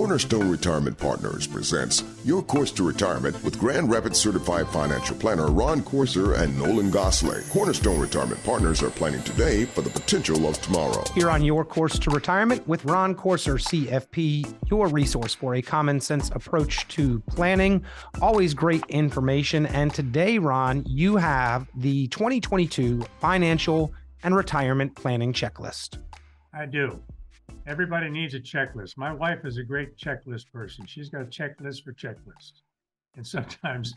Cornerstone Retirement Partners presents Your Course to Retirement with Grand Rapids Certified Financial Planner Ron Corser and Nolan Gosley. Cornerstone Retirement Partners are planning today for the potential of tomorrow. Here on Your Course to Retirement with Ron Corser, CFP, your resource for a common sense approach to planning. Always great information. And today, Ron, you have the 2022 Financial and Retirement Planning Checklist. I do. Everybody needs a checklist. My wife is a great checklist person. She's got a checklist for checklists. And sometimes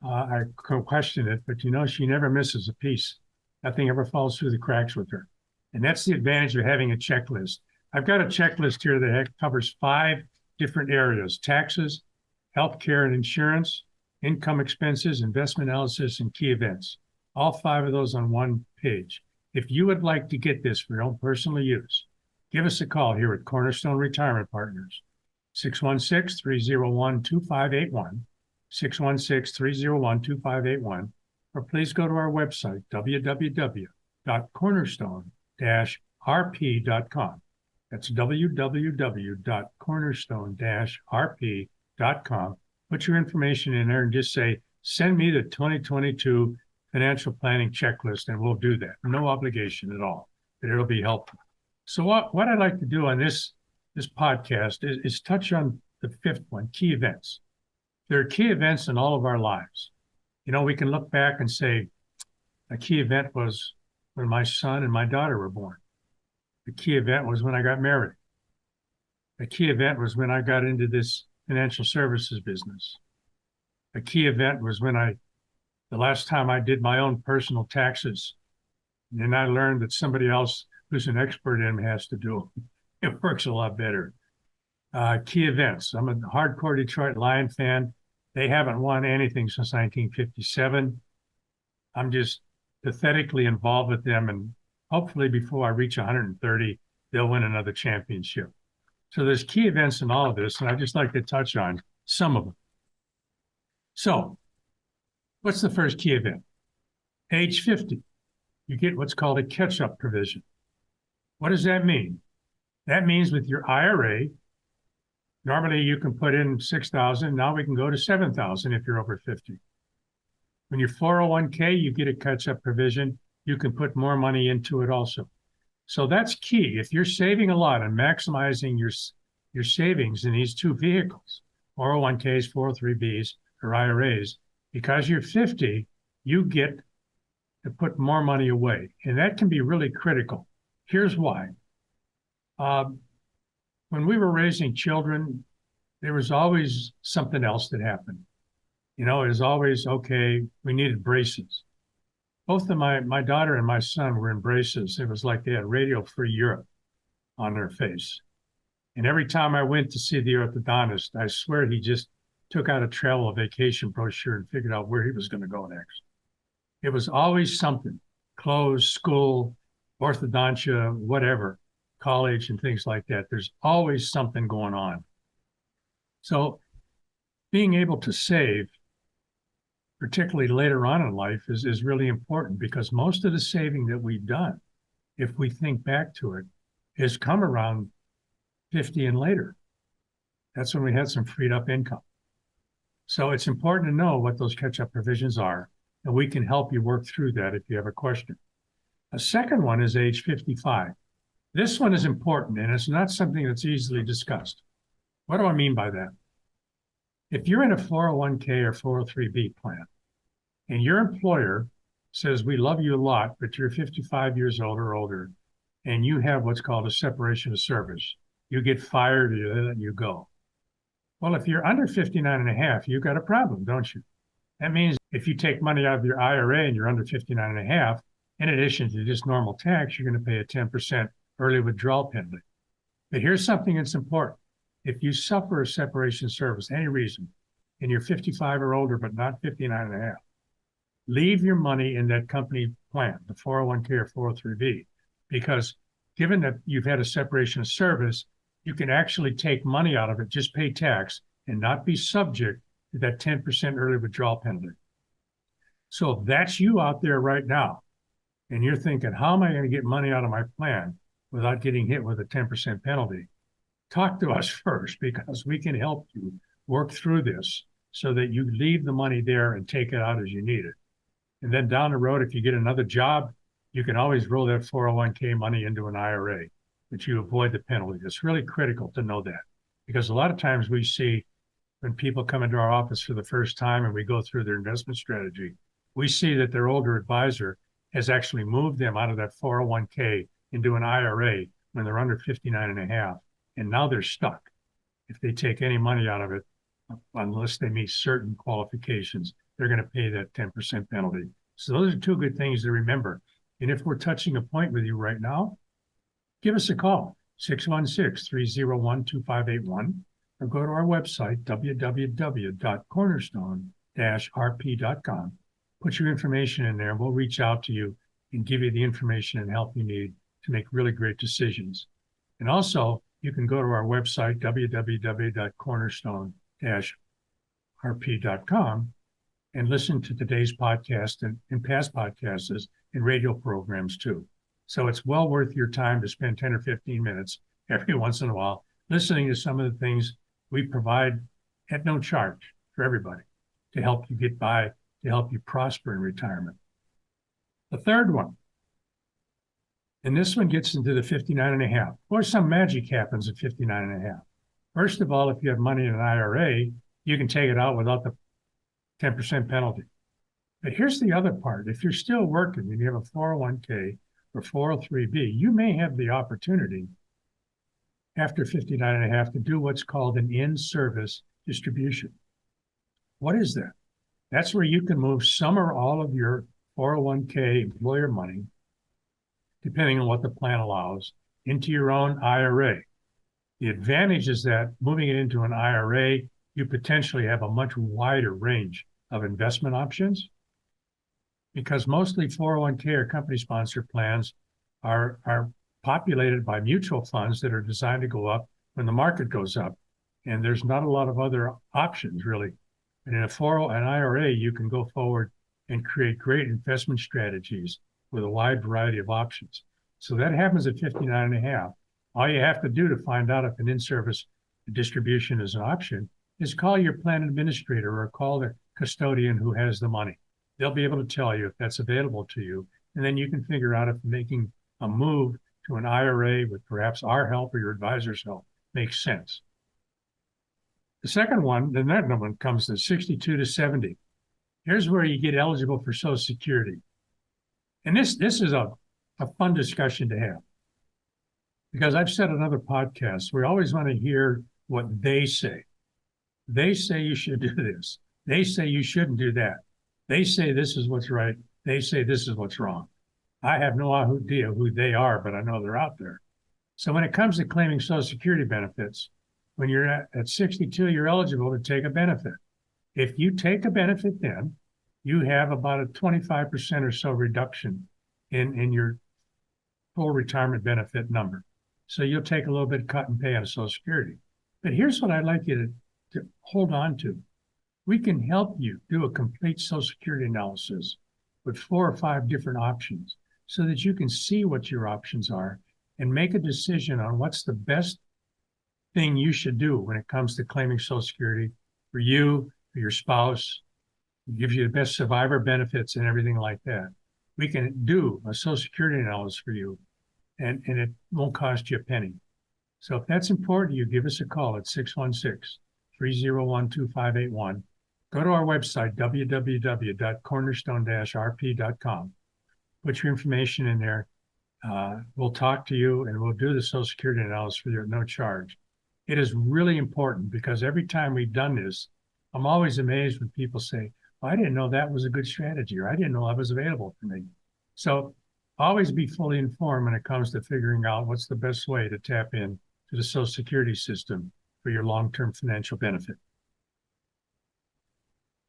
I question it, but she never misses a piece. Nothing ever falls through the cracks with her. And that's the advantage of having a checklist. I've got a checklist here that covers 5 different areas: taxes, healthcare and insurance, income expenses, investment analysis, and key events. All 5 of those on one page. If you would like to get this for your own personal use, give us a call here at Cornerstone Retirement Partners, 616-301-2581, 616-301-2581, or please go to our website, www.cornerstone-rp.com. That's www.cornerstone-rp.com. Put your information in there and just say, send me the 2022 financial planning checklist, and we'll do that. No obligation at all, but it'll be helpful. So what I'd like to do on this podcast is touch on the 5th one, key events. There are key events in all of our lives. We can look back and say, a key event was when my son and my daughter were born. The key event was when I got married. A key event was when I got into this financial services business. A key event was when the last time I did my own personal taxes. And I learned that somebody else who's an expert in them has to do it. It works a lot better. Key events. I'm a hardcore Detroit Lion fan. They haven't won anything since 1957. I'm just pathetically involved with them, and hopefully before I reach 130, they'll win another championship. So there's key events in all of this, and I'd just like to touch on some of them. So what's the first key event? Age 50. You get what's called a catch-up provision. What does that mean? That means with your IRA, normally you can put in $6,000. Now we can go to $7,000 if you're over 50. When your 401k, you get a catch-up provision. You can put more money into it also. So that's key. If you're saving a lot and maximizing your savings in these 2 vehicles, 401ks, 403bs, or IRAs, because you're 50, you get to put more money away. And that can be really critical. Here's why. When we were raising children, there was always something else that happened. It was always, okay, we needed braces. Both of my daughter and my son were in braces. It was like they had Radio Free Europe on their face. And every time I went to see the orthodontist, I swear he just took out a travel vacation brochure and figured out where he was going to go next. It was always something: clothes, school, orthodontia, whatever, college and things like that. There's always something going on. So being able to save, particularly later on in life, is really important, because most of the saving that we've done, if we think back to it, has come around 50 and later. That's when we had some freed up income. So it's important to know what those catch-up provisions are, and we can help you work through that if you have a question. A second one is age 55. This one is important, and it's not something that's easily discussed. What do I mean by that? If you're in a 401k or 403b plan, and your employer says, we love you a lot, but you're 55 years old or older, and you have what's called a separation of service, you get fired, or they let you go. Well, if you're under 59 and a half, you've got a problem, don't you? That means if you take money out of your IRA and you're under 59 and a half, in addition to just normal tax, you're going to pay a 10% early withdrawal penalty. But here's something that's important. If you suffer a separation of service, any reason, and you're 55 or older, but not 59 and a half, leave your money in that company plan, the 401k or 403b, because given that you've had a separation of service, you can actually take money out of it, just pay tax, and not be subject to that 10% early withdrawal penalty. So if that's you out there right now, and you're thinking, how am I going to get money out of my plan without getting hit with a 10% penalty? talk to us first, because we can help you work through this so that you leave the money there and take it out as you need it. And then down the road, if you get another job, you can always roll that 401k money into an IRA, but you avoid the penalty. It's really critical to know that, because a lot of times we see when people come into our office for the first time and we go through their investment strategy, we see that their older advisor has actually moved them out of that 401k into an IRA when they're under 59 and a half. And now they're stuck if they take any money out of it, unless they meet certain qualifications. They're going to pay that 10% penalty. So those are two good things to remember. And if we're touching a point with you right now, give us a call, 616-301-2581, or go to our website, www.cornerstone-rp.com. Put your information in there, and we'll reach out to you and give you the information and help you need to make really great decisions. And also, you can go to our website, www.cornerstone-rp.com, and listen to today's podcast and past podcasts and radio programs too. So it's well worth your time to spend 10 or 15 minutes every once in a while listening to some of the things we provide at no charge for everybody to help you get by, to help you prosper in retirement. The third one, and this one gets into the 59 and a half, or some magic happens at 59 and a half. First of all, if you have money in an IRA, you can take it out without the 10% penalty. But here's the other part. If you're still working and you have a 401k or 403b, you may have the opportunity after 59 and a half to do what's called an in-service distribution. What is that? That's where you can move some or all of your 401k employer money, depending on what the plan allows, into your own IRA. The advantage is that moving it into an IRA, you potentially have a much wider range of investment options, because mostly 401k or company sponsored plans are populated by mutual funds that are designed to go up when the market goes up. And there's not a lot of other options really. And in an IRA, you can go forward and create great investment strategies with a wide variety of options. So that happens at 59 and a half. All you have to do to find out if an in-service distribution is an option is call your plan administrator or call the custodian who has the money. They'll be able to tell you if that's available to you. And then you can figure out if making a move to an IRA with perhaps our help or your advisor's help makes sense. The second one, the next one, comes to 62 to 70. Here's where you get eligible for Social Security. And this is a fun discussion to have, because I've said on other podcasts, we always want to hear what they say. They say you should do this. They say you shouldn't do that. They say this is what's right. They say this is what's wrong. I have no idea who they are, but I know they're out there. So when it comes to claiming Social Security benefits, when you're at 62, you're eligible to take a benefit. If you take a benefit, then you have about a 25% or so reduction in your full retirement benefit number. So you'll take a little bit cut and pay on Social Security. But here's what I'd like you to hold on to. We can help you do a complete Social Security analysis with 4 or 5 different options so that you can see what your options are and make a decision on what's the best thing you should do when it comes to claiming Social Security for you, for your spouse. It gives you the best survivor benefits and everything like that. We can do a Social Security analysis for you, and it won't cost you a penny. So if that's important to you, give us a call at 616-301-2581. Go to our website, www.cornerstone-rp.com. Put your information in there. We'll talk to you, and we'll do the Social Security analysis for you at no charge. It is really important, because every time we've done this, I'm always amazed when people say, well, I didn't know that was a good strategy, or I didn't know that was available for me. So always be fully informed when it comes to figuring out what's the best way to tap in to the Social Security system for your long-term financial benefit.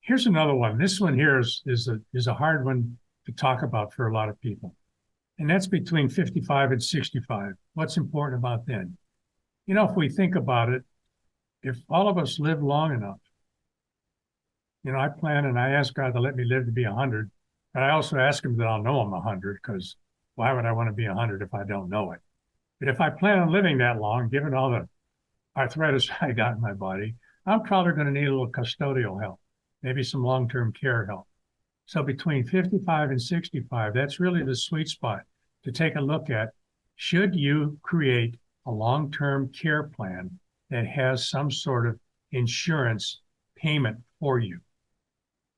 Here's another one. This one here is a hard one to talk about for a lot of people. And that's between 55 and 65. What's important about then? You know, if we think about it, if all of us live long enough, I plan and I ask God to let me live to be 100, but I also ask him that I'll know I'm 100, because why would I want to be 100 if I don't know it? But if I plan on living that long, given all the arthritis I got in my body, I'm probably going to need a little custodial help, maybe some long-term care help. So between 55 and 65, that's really the sweet spot to take a look at. Should you create a long-term care plan that has some sort of insurance payment for you?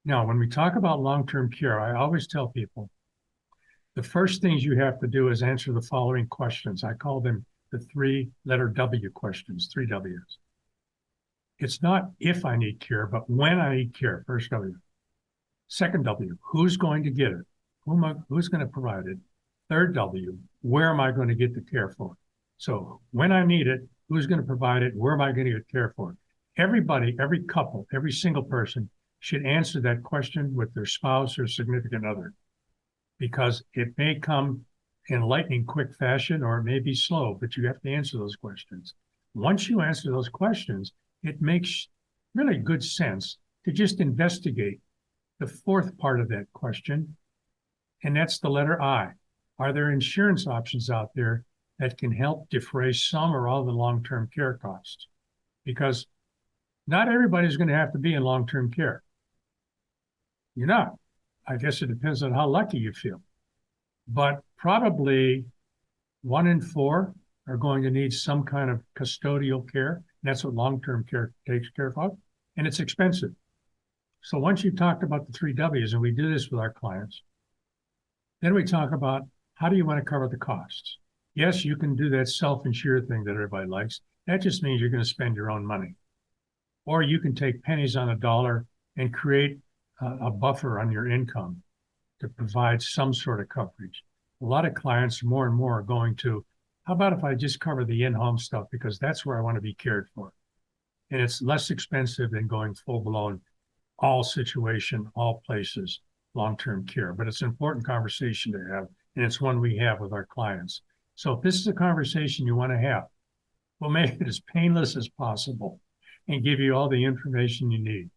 Now, when we talk about long-term care, I always tell people the first things you have to do is answer the following questions. I call them the three-letter W questions, three W's. It's not if I need care, but when I need care, first W. Second W, who's going to get it? Who's going to provide it? Third W, where am I going to get the care for? So when I need it, who's going to provide it? Where am I going to get care for? Everybody, every couple, every single person should answer that question with their spouse or significant other, because it may come in lightning quick fashion or it may be slow, but you have to answer those questions. Once you answer those questions, it makes really good sense to just investigate the fourth part of that question, and that's the letter I. Are there insurance options out there that can help defray some or all the long-term care costs? Because not everybody's going to have to be in long-term care. You're not. I guess it depends on how lucky you feel. But probably 1 in 4 are going to need some kind of custodial care. And that's what long-term care takes care of. And it's expensive. So once you've talked about the three W's, and we do this with our clients, then we talk about how do you want to cover the costs? Yes, you can do that self-insure thing that everybody likes. That just means you're going to spend your own money. Or you can take pennies on a dollar and create a buffer on your income to provide some sort of coverage. A lot of clients more and more are going to, how about if I just cover the in-home stuff because that's where I want to be cared for. And it's less expensive than going full-blown, all situation, all places, long-term care. But it's an important conversation to have, and it's one we have with our clients. So if this is a conversation you want to have, we'll make it as painless as possible and give you all the information you need.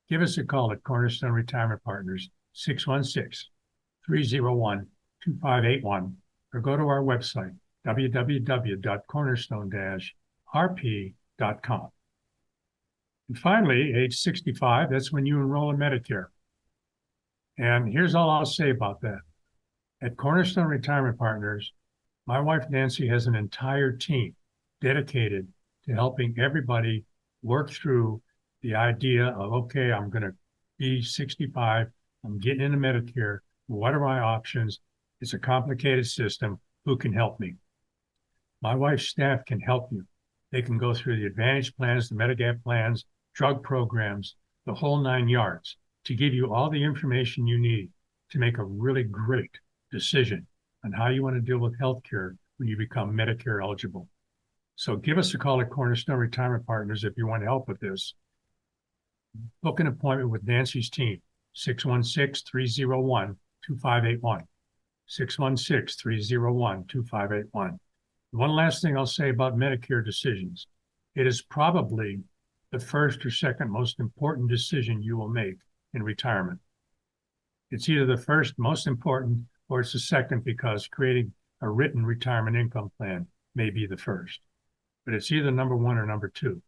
Give us a call at Cornerstone Retirement Partners, 616-301-2581, or go to our website, www.cornerstone-rp.com. And finally, age 65, that's when you enroll in Medicare. And here's all I'll say about that. At Cornerstone Retirement Partners, my wife Nancy has an entire team dedicated to helping everybody work through the idea of, okay, I'm going to be 65, I'm getting into Medicare, what are my options? It's a complicated system. Who can help me? My wife's staff can help you. They can go through the Advantage plans, the Medigap plans, drug programs, the whole 9 yards to give you all the information you need to make a really great decision on how you want to deal with healthcare when you become Medicare eligible. So give us a call at Cornerstone Retirement Partners if you want help with this. Book an appointment with Nancy's team, 616-301-2581, 616-301-2581. One last thing I'll say about Medicare decisions. It is probably the first or second most important decision you will make in retirement. It's either the first most important or it's the second, because creating a written retirement income plan may be the first. But it's either number 1 or number 2.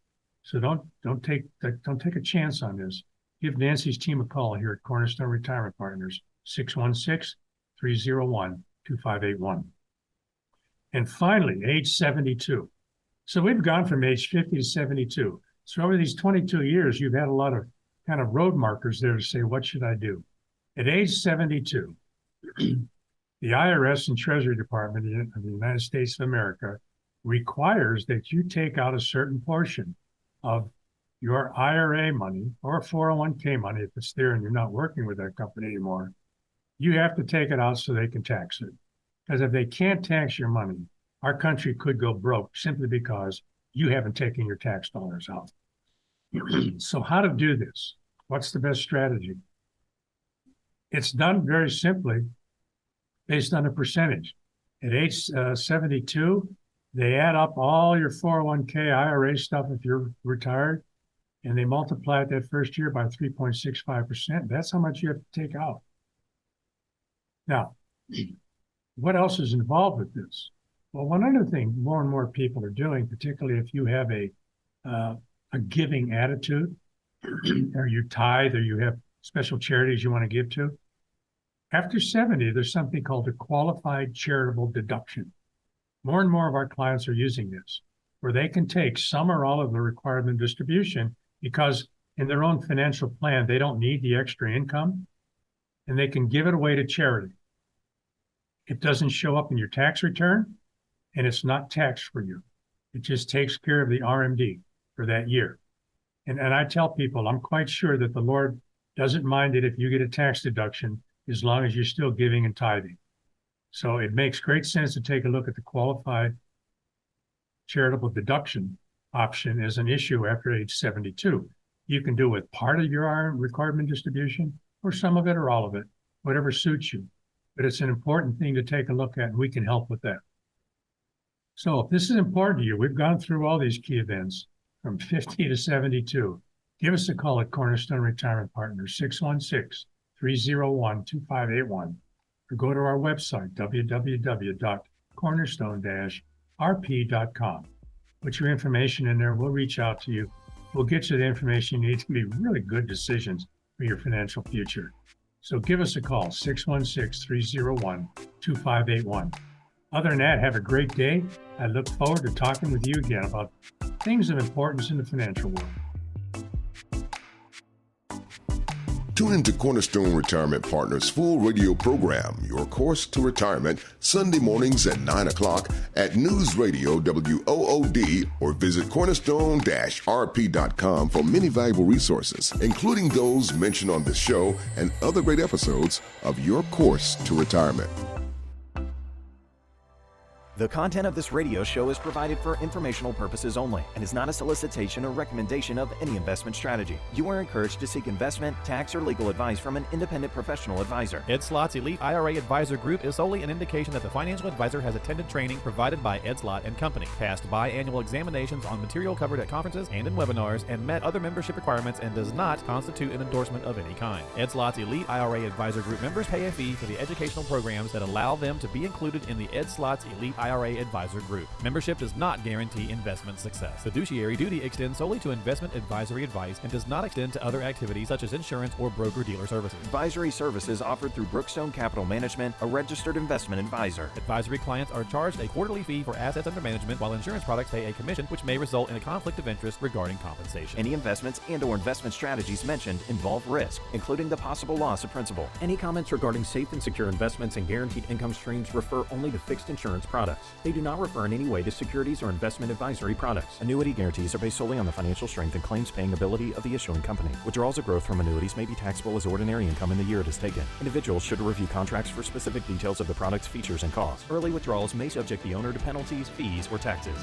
So don't take a chance on this. Give Nancy's team a call here at Cornerstone Retirement Partners, 616-301-2581. And finally, age 72. So we've gone from age 50 to 72. So over these 22 years, you've had a lot of kind of road markers there to say, what should I do? At age 72, the IRS and Treasury Department of the United States of America requires that you take out a certain portion of your IRA money or 401k money, if it's there and you're not working with that company anymore. You have to take it out so they can tax it. Because if they can't tax your money, our country could go broke simply because you haven't taken your tax dollars out. So how to do this? What's the best strategy? It's done very simply based on a percentage. At age 72, they add up all your 401k, IRA stuff if you're retired, and they multiply it that first year by 3.65%. That's how much you have to take out. Now, what else is involved with this? Well, one other thing more and more people are doing, particularly if you have a a giving attitude, or you tithe, or you have special charities you want to give to. After 70, there's something called a qualified charitable deduction. More and more of our clients are using this, where they can take some or all of the required minimum distribution because in their own financial plan, they don't need the extra income, and they can give it away to charity. It doesn't show up in your tax return, and it's not taxed for you. It just takes care of the RMD for that year. And I tell people, I'm quite sure that the Lord doesn't mind it if you get a tax deduction as long as you're still giving and tithing. So it makes great sense to take a look at the qualified charitable deduction option as an issue after age 72. You can do with part of your required minimum distribution or some of it or all of it, whatever suits you. But it's an important thing to take a look at, and we can help with that. So if this is important to you, we've gone through all these key events from 50 to 72. Give us a call at Cornerstone Retirement Partners, 616-301-2581, or go to our website, www.cornerstone-rp.com. Put your information in there. We'll reach out to you. We'll get you the information you need to make really good decisions for your financial future. So give us a call, 616-301-2581. Other than that, have a great day. I look forward to talking with you again about things of importance in the financial world. Tune into Cornerstone Retirement Partners' full radio program, Your Course to Retirement, Sunday mornings at 9 o'clock at News Radio WOOD, or visit cornerstone-rp.com for many valuable resources, including those mentioned on this show and other great episodes of Your Course to Retirement. The content of this radio show is provided for informational purposes only and is not a solicitation or recommendation of any investment strategy. You are encouraged to seek investment, tax, or legal advice from an independent professional advisor. Ed Slott's Elite IRA Advisor Group is solely an indication that the financial advisor has attended training provided by Ed Slott and Company, passed biannual examinations on material covered at conferences and in webinars, and met other membership requirements, and does not constitute an endorsement of any kind. Ed Slott's Elite IRA Advisor Group members pay a fee for the educational programs that allow them to be included in the Ed Slott's Elite IRA Advisor Group. Membership does not guarantee investment success. Fiduciary duty extends solely to investment advisory advice and does not extend to other activities such as insurance or broker-dealer services. Advisory services offered through Brookstone Capital Management, a registered investment advisor. Advisory clients are charged a quarterly fee for assets under management, while insurance products pay a commission, which may result in a conflict of interest regarding compensation. Any investments and/or investment strategies mentioned involve risk, including the possible loss of principal. Any comments regarding safe and secure investments and guaranteed income streams refer only to fixed insurance products. They do not refer in any way to securities or investment advisory products. Annuity guarantees are based solely on the financial strength and claims-paying ability of the issuing company. Withdrawals or growth from annuities may be taxable as ordinary income in the year it is taken. Individuals should review contracts for specific details of the product's features and costs. Early withdrawals may subject the owner to penalties, fees, or taxes.